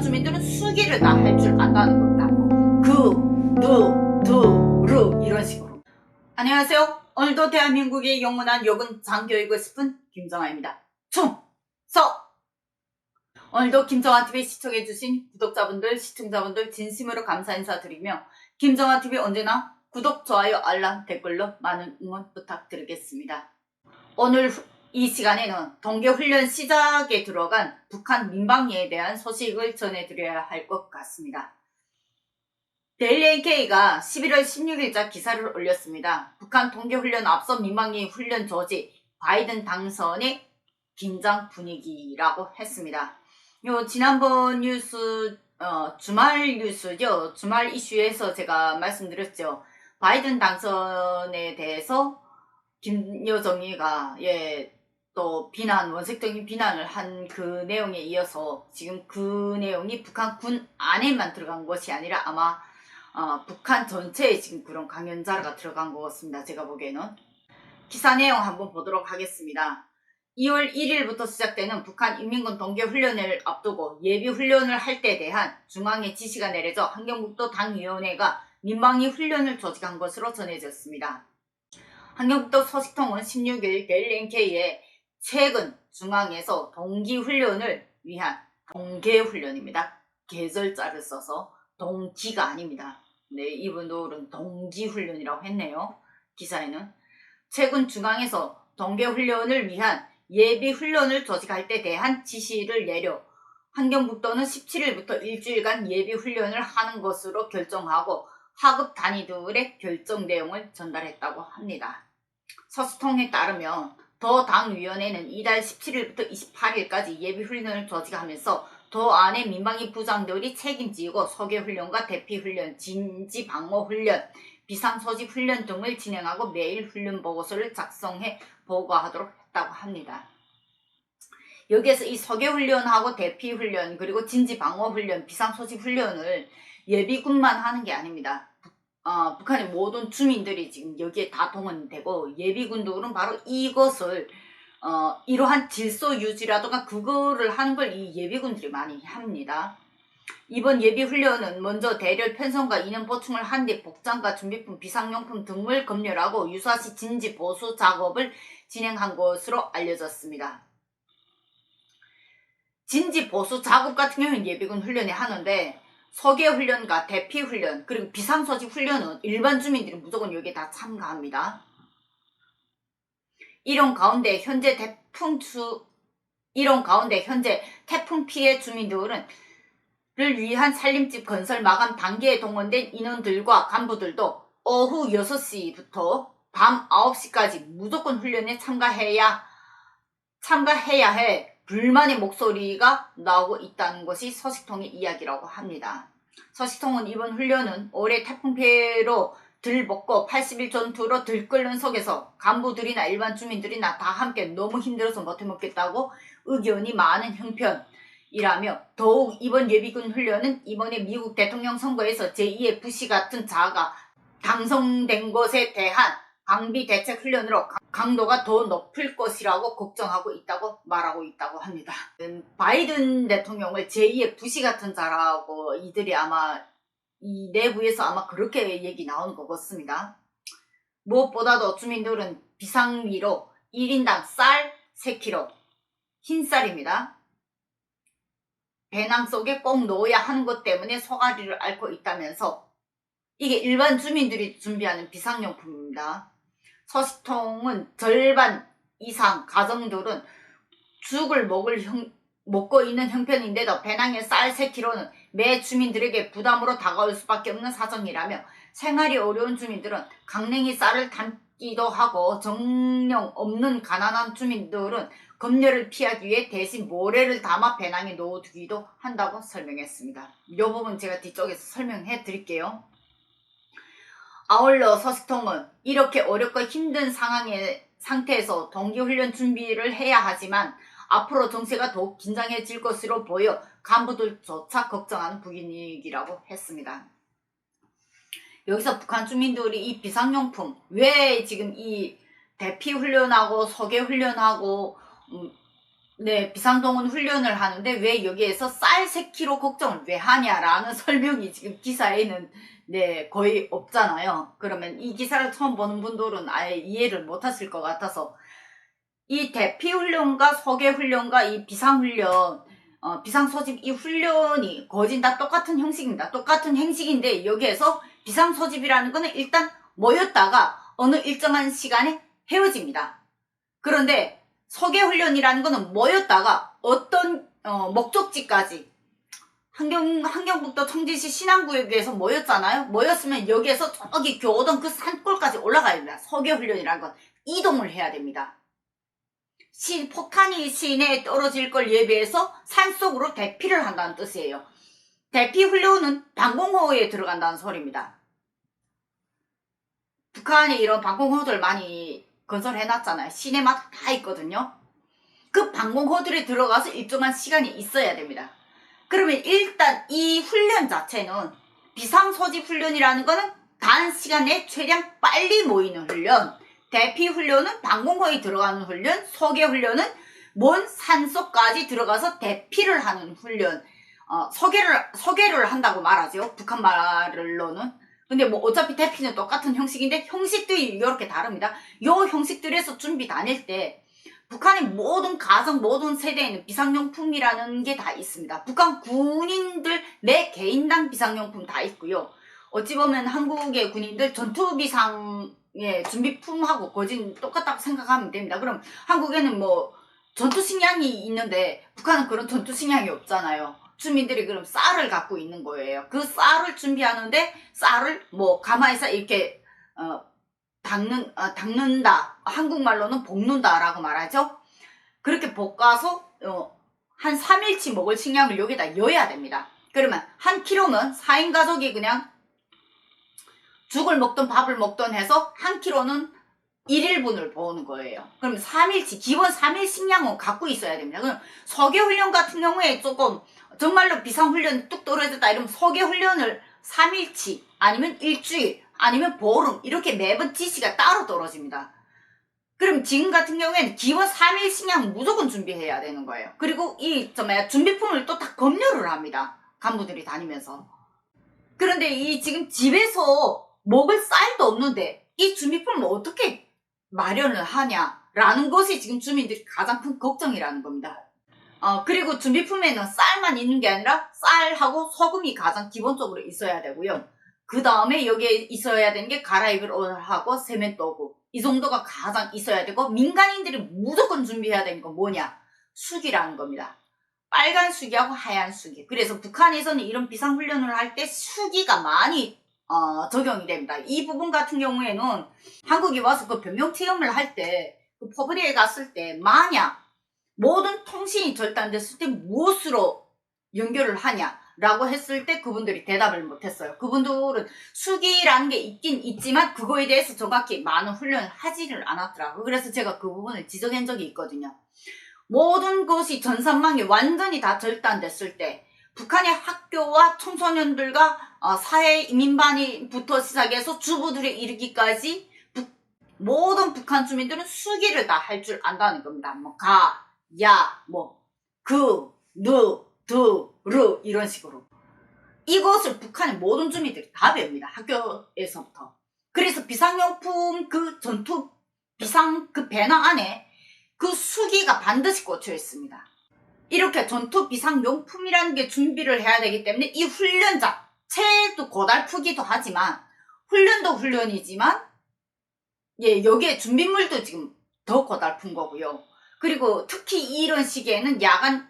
주민들은 수기를 다 할 줄 안다는 겁니다. 그, 누, 두, 르 이런 식으로. 안녕하세요. 오늘도 대한민국의 영원한 여군 장교이고 싶은 김정아입니다. 충성! 오늘도 김정아TV 시청해주신 구독자분들, 시청자분들 진심으로 감사 인사드리며 김정아TV 언제나 구독, 좋아요, 알람, 댓글로 많은 응원 부탁드리겠습니다. 오늘 이 시간에는 동계훈련 시작에 들어간 북한 민방위에 대한 소식을 전해드려야 할 것 같습니다. 데일리 NK가 11월 16일자 기사를 올렸습니다. 북한 동계훈련 앞서 민방위 훈련 조지 바이든 당선의 긴장 분위기라고 했습니다. 지난번 뉴스 주말 뉴스죠. 주말 이슈에서 제가 말씀드렸죠. 바이든 당선에 대해서 김여정이가 또 원색적인 비난을 한 그 내용에 이어서 지금 그 내용이 북한 군 안에만 들어간 것이 아니라 아마 북한 전체에 지금 그런 강연자가 들어간 것 같습니다. 제가 보기에는. 기사 내용 한번 보도록 하겠습니다. 2월 1일부터 시작되는 북한 인민군 동계훈련을 앞두고 예비훈련을 할 때 대한 중앙의 지시가 내려져 환경북도 당위원회가 민방위 훈련을 조직한 것으로 전해졌습니다. 환경북도 소식통은 16일 데일리 NK에 최근 중앙에서 동기훈련을 위한 동계훈련입니다. 계절자를 써서 동기가 아닙니다. 네, 이분들은 동기훈련이라고 했네요. 기사에는. 최근 중앙에서 동계훈련을 위한 예비훈련을 조직할 때 대한 지시를 내려 환경북도는 17일부터 일주일간 예비훈련을 하는 것으로 결정하고 하급 단위들의 결정 내용을 전달했다고 합니다. 소식통에 따르면 도 당위원회는 이달 17일부터 28일까지 예비훈련을 조직하면서 도 안의 민방위 부장들이 책임지고 소개훈련과 대피훈련, 진지방어훈련, 비상소집훈련 등을 진행하고 매일 훈련 보고서를 작성해 보고하도록 했다고 합니다. 여기에서 이 소개훈련하고 대피훈련 그리고 진지방어훈련, 비상소집훈련을 예비군만 하는 게 아닙니다. 북한의 모든 주민들이 지금 여기에 다 동원되고 예비군들은 바로 이것을 이러한 질서 유지라든가 그거를 하는 걸 이 예비군들이 많이 합니다. 이번 예비훈련은 먼저 대열 편성과 인원 보충을 한 뒤 복장과 준비품, 비상용품 등을 검열하고 유사시 진지 보수 작업을 진행한 것으로 알려졌습니다. 진지 보수 작업 같은 경우는 예비군 훈련에 하는데 소개훈련과 대피훈련 그리고 비상소집 훈련은 일반 주민들이 무조건 여기에 다 참가합니다. 이런 가운데 현재 태풍 피해 주민들을 위한 살림집 건설 마감 단계에 동원된 인원들과 간부들도 오후 6시부터 밤 9시까지 무조건 훈련에 참가해야 해 불만의 목소리가 나오고 있다는 것이 소식통의 이야기라고 합니다. 소식통은 이번 훈련은 올해 태풍 피해로 들먹고 80일 전투로 들끓는 속에서 간부들이나 일반 주민들이나 다 함께 너무 힘들어서 못해먹겠다고 의견이 많은 형편이라며 더욱 이번 예비군 훈련은 이번에 미국 대통령 선거에서 제2의 부시 같은 자가 당선된 것에 대한 방비 대책 훈련으로 강도가 더 높을 것이라고 걱정하고 있다고 말하고 있다고 합니다. 바이든 대통령을 제2의 부시 같은 자라고 이들이 아마 이 내부에서 아마 그렇게 얘기 나오는 것 같습니다. 무엇보다도 주민들은 비상미로 1인당 쌀 3kg, 흰쌀입니다. 배낭 속에 꼭 넣어야 하는 것 때문에 소가리를 앓고 있다면서 이게 일반 주민들이 준비하는 비상용품입니다. 소식통은 절반 이상 가정들은 죽을 먹고 있는 형편인데도 배낭에 쌀 3kg는 매 주민들에게 부담으로 다가올 수밖에 없는 사정이라며 생활이 어려운 주민들은 강냉이 쌀을 담기도 하고 정령 없는 가난한 주민들은 검열을 피하기 위해 대신 모래를 담아 배낭에 넣어두기도 한다고 설명했습니다. 이 부분 제가 뒤쪽에서 설명해 드릴게요. 아울러 소식통은 이렇게 어렵고 힘든 상태에서 동계훈련 준비를 해야 하지만 앞으로 정세가 더욱 긴장해질 것으로 보여 간부들조차 걱정하는 분위기라고 했습니다. 여기서 북한 주민들이 이 비상용품 왜 지금 이 대피훈련하고 소개훈련하고 네, 비상동원 훈련을 하는데 왜 여기에서 쌀 3kg 걱정을 왜 하냐라는 설명이 지금 기사에는 네, 거의 없잖아요. 그러면 이 기사를 처음 보는 분들은 아예 이해를 못 하실 것 같아서 이 대피훈련과 서계훈련과 이 비상훈련, 비상소집 이 훈련이 거진 다 똑같은 형식입니다. 똑같은 행식인데 여기에서 비상소집이라는 거는 일단 모였다가 어느 일정한 시간에 헤어집니다. 그런데 서계훈련이라는 거는 모였다가 어떤 목적지까지 한경북도 청진시 신안구역에서 모였잖아요. 모였으면 여기에서 저기 교오동 그 산골까지 올라가야 됩니다. 서계훈련이라는 건 이동을 해야 됩니다. 폭탄이 시내에 떨어질 걸 예비해서 산속으로 대피를 한다는 뜻이에요. 대피훈련은 방공호에 들어간다는 소리입니다. 북한이 이런 방공호들 많이 건설해놨잖아요. 시내마다 다 있거든요. 그 방공호들에 들어가서 일정한 시간이 있어야 됩니다. 그러면 일단 이 훈련 자체는 비상소집 훈련이라는 거는 단시간에 최대한 빨리 모이는 훈련, 대피훈련은 방공호에 들어가는 훈련, 서계훈련은 먼 산속까지 들어가서 대피를 하는 훈련, 서계를 한다고 말하죠. 북한 말로는. 근데 뭐 어차피 대피는 똑같은 형식인데 형식들이 이렇게 다릅니다. 요 형식들에서 준비 다닐 때 북한의 모든 가정, 모든 세대에는 비상용품이라는 게 다 있습니다. 북한 군인들 내 개인당 비상용품 다 있고요. 어찌 보면 한국의 군인들 전투비상의 준비품하고 거진 똑같다고 생각하면 됩니다. 그럼 한국에는 뭐 전투식량이 있는데 북한은 그런 전투식량이 없잖아요. 주민들이 그럼 쌀을 갖고 있는 거예요. 그 쌀을 준비하는데 쌀을 뭐 가마에서 이렇게 닦는다. 한국말로는 볶는다라고 말하죠. 그렇게 볶아서 한 3일치 먹을 식량을 여기다 넣어야 됩니다. 그러면 한 킬로는 4인 가족이 그냥 죽을 먹든 밥을 먹든 해서 한 킬로는 1일분을 버는 거예요. 그럼 3일치, 기본 3일 식량은 갖고 있어야 됩니다. 그럼 서계훈련 같은 경우에 조금 정말로 비상훈련이 뚝 떨어졌다 이러면 서계훈련을 3일치 아니면 일주일 아니면 보름 이렇게 매번 지시가 따로 떨어집니다. 그럼 지금 같은 경우에는 기본 3일 식량 무조건 준비해야 되는 거예요. 그리고 이 준비품을 또 다 검열을 합니다. 간부들이 다니면서. 그런데 이 지금 집에서 먹을 쌀도 없는데 이 준비품을 어떻게 마련을 하냐라는 것이 지금 주민들이 가장 큰 걱정이라는 겁니다. 그리고 준비품에는 쌀만 있는 게 아니라 쌀하고 소금이 가장 기본적으로 있어야 되고요. 그 다음에 여기에 있어야 되는 게 갈아입을 옷하고 세면도구. 이 정도가 가장 있어야 되고 민간인들이 무조건 준비해야 되는 건 뭐냐? 수기라는 겁니다. 빨간 수기하고 하얀 수기. 그래서 북한에서는 이런 비상훈련을 할 때 수기가 많이 적용이 됩니다. 이 부분 같은 경우에는 한국에 와서 그 변명체험을 할 때 그 포브리에 갔을 때 만약 모든 통신이 절단됐을 때 무엇으로 연결을 하냐라고 했을 때 그분들이 대답을 못했어요. 그분들은 수기라는 게 있긴 있지만 그거에 대해서 정확히 많은 훈련을 하지를 않았더라고요. 그래서 제가 그 부분을 지적한 적이 있거든요. 모든 것이 전산망이 완전히 다 절단됐을 때 북한의 학교와 청소년들과 사회 이민반이부터 시작해서 주부들에 이르기까지 모든 북한 주민들은 수기를 다 할 줄 안다는 겁니다. 뭐 가, 야, 뭐 그, 누, 두, 르 이런 식으로. 이것을 북한의 모든 주민들이 다 배웁니다. 학교에서부터. 그래서 비상용품 그 전투 비상 그 배낭 안에 그 수기가 반드시 꽂혀 있습니다. 이렇게 전투 비상용품이라는 게 준비를 해야 되기 때문에 이 훈련 자체도 고달프기도 하지만 훈련도 훈련이지만 여기에 준비물도 지금 더 고달픈 거고요. 그리고 특히 이런 시기에는 야간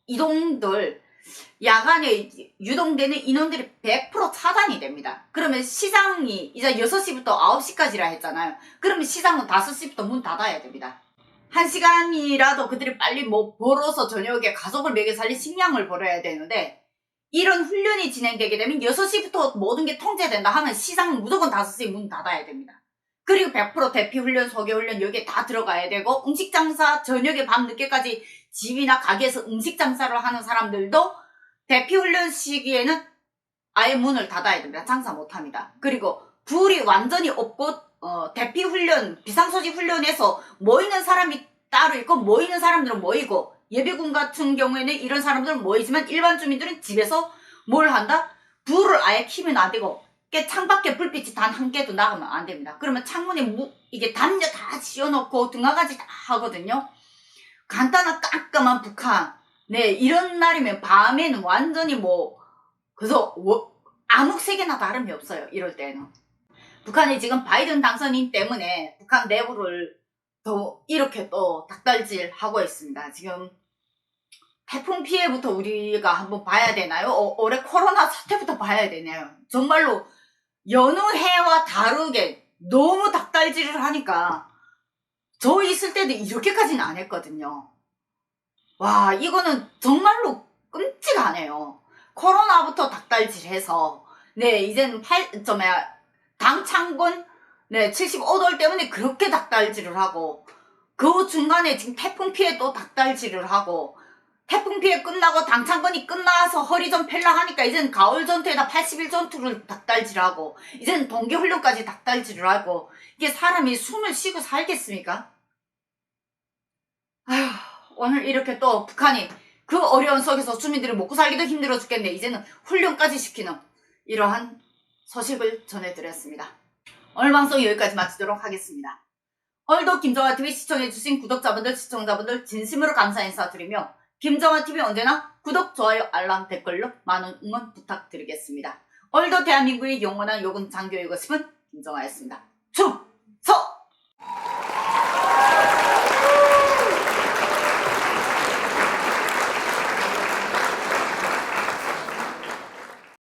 이동들 야간에 유동되는 인원들이 100% 차단이 됩니다. 그러면 시장이 이제 6시부터 9시까지라 했잖아요. 그러면 시장은 5시부터 문 닫아야 됩니다. 1시간이라도 그들이 빨리 벌어서 저녁에 가족을 먹여 살릴 식량을 벌어야 되는데 이런 훈련이 진행되게 되면 6시부터 모든 게 통제된다 하면 시장은 무조건 5시에 문 닫아야 됩니다. 그리고 100% 대피훈련, 서계훈련 여기에 다 들어가야 되고 음식장사 저녁에 밤 늦게까지 집이나 가게에서 음식장사를 하는 사람들도 대피훈련 시기에는 아예 문을 닫아야 됩니다. 장사 못합니다. 그리고 불이 완전히 없고 대피훈련, 비상소집 훈련에서 모이는 사람이 따로 있고 모이는 사람들은 모이고 예비군 같은 경우에는 이런 사람들은 모이지만 일반 주민들은 집에서 뭘 한다? 불을 아예 켜면 안 되고 창밖에 불빛이 단 한 개도 나가면 안 됩니다. 그러면 창문에 이게 담요 다 씌워놓고 등화까지 다 하거든요. 간단한 깜깜한 북한. 네, 이런 날이면 밤에는 완전히 그래서 암흑색이나 다름이 없어요. 이럴 때는. 북한이 지금 바이든 당선인 때문에 북한 내부를 더 이렇게 또 닭달질하고 있습니다. 지금 태풍 피해부터 우리가 한번 봐야 되나요? 올해 코로나 사태부터 봐야 되나요? 정말로 여느 해와 다르게 너무 닭달질을 하니까 저 있을 때도 이렇게까지는 안 했거든요. 와, 이거는 정말로 끔찍하네요. 코로나부터 닭달질해서 네, 이제는 당창군 네, 75돌 때문에 그렇게 닭달질을 하고 그 중간에 지금 태풍 피해 또 닭달질을 하고 태풍 피해 끝나고 당창군이 끝나서 허리 좀 펴려 하니까 이제는 가을 전투에다 80일 전투를 닭달질하고 이제는 동계훈련까지 닭달질을 하고 이게 사람이 숨을 쉬고 살겠습니까? 아휴, 오늘 이렇게 또 북한이 그 어려운 속에서 주민들이 먹고 살기도 힘들어 죽겠네. 이제는 훈련까지 시키는 이러한 소식을 전해드렸습니다. 오늘 방송 여기까지 마치도록 하겠습니다. 오늘도 김정아TV 시청해주신 구독자분들, 시청자분들 진심으로 감사 인사드리며 김정아TV 언제나 구독, 좋아요, 알람, 댓글로 많은 응원 부탁드리겠습니다. 오늘도 대한민국의 영원한 요군 장교이고 싶은 김정아였습니다.